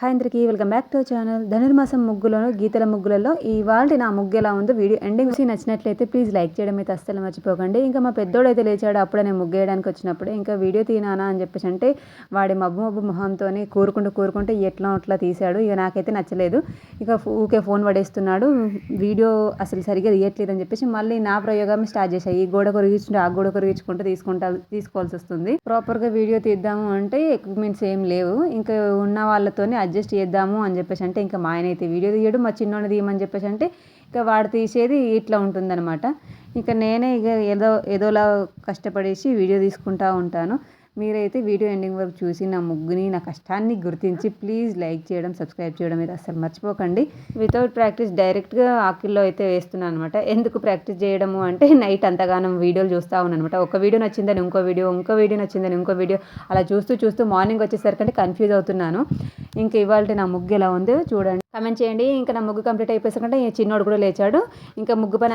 Hi అందరికీ welcome back to channel. ధనుర్మాసం ముగ్గులను గీతల ముగ్గులలో ఇవాళ నా ముగ్గు ఎలా ఉందో వీడియో ఎండింగ్ చూసి నచ్చినట్లయితే ప్లీజ్ లైక్ చేయడం అయితే అస్సలు మర్చిపోకండి. ఇంకా మా పెద్దోడు అయితే లేచాడు అప్పుడే నేను ముగ్గు వేయడానికి వచ్చినప్పుడు. ఇంకా వీడియో తీనానా అని చెప్పేసి అంటే వాడి మబ్బు మొహంతో కూరుకుంటూ ఎట్లా అట్లా తీశాడు. ఇక నాకైతే నచ్చలేదు. ఇక ఊకే ఫోన్ పడేస్తున్నాడు, వీడియో అసలు సరిగ్గా తీయట్లేదు అని చెప్పేసి మళ్ళీ నా ప్రయోగం స్టార్ట్ చేశాయి. ఈ గోడ కొరిగించుకుంటూ ఆ గోడ కొరిగించుకుంటూ తీసుకోవాల్సి వస్తుంది. ప్రాపర్గా వీడియో తీద్దాము అంటే ఎక్విప్మెంట్స్ ఏం లేవు. ఇంకా ఉన్న వాళ్ళతోనే అడ్జస్ట్ చేద్దాము అని చెప్పేసి అంటే ఇంకా మా ఆయన అయితే వీడియో తీయడు, మా చిన్నోని తీయమని చెప్పేసి అంటే ఇక వాడు తీసేది ఇట్లా ఉంటుందన్నమాట. ఇక నేనే ఇక ఏదోలా కష్టపడేసి వీడియో తీసుకుంటూ ఉంటాను. మీరైతే వీడియో ఎండింగ్ వరకు చూసి నా ముగ్గుని నా కష్టాన్ని గుర్తించి ప్లీజ్ లైక్ చేయడం సబ్స్క్రైబ్ చేయడం అయితే అస్సలు మర్చిపోకండి. వితౌట్ ప్రాక్టీస్ డైరెక్ట్గా ఆకిల్లో అయితే వేస్తున్నాను అనమాట. ఎందుకు ప్రాక్టీస్ చేయడము అంటే నైట్ అంతగానం వీడియోలు చూస్తూ ఉన్నాను అనమాట. ఒక వీడియో నచ్చిందని ఇంకో వీడియో నచ్చిందని ఇంకో వీడియో అలా చూస్తూ మార్నింగ్ వచ్చేసరికి కన్ఫ్యూజ్ అవుతున్నాను. ఇంకా ఇవాళ నా ముగ్గు ఎలా ఉందో చూడండి, కామెంట్ చేయండి. ఇంకా నా ముగ్గు కంప్లీట్ అయిపోయేసరికంటే చిన్నోడు కూడా లేచాడు. ఇంకా ముగ్గు పని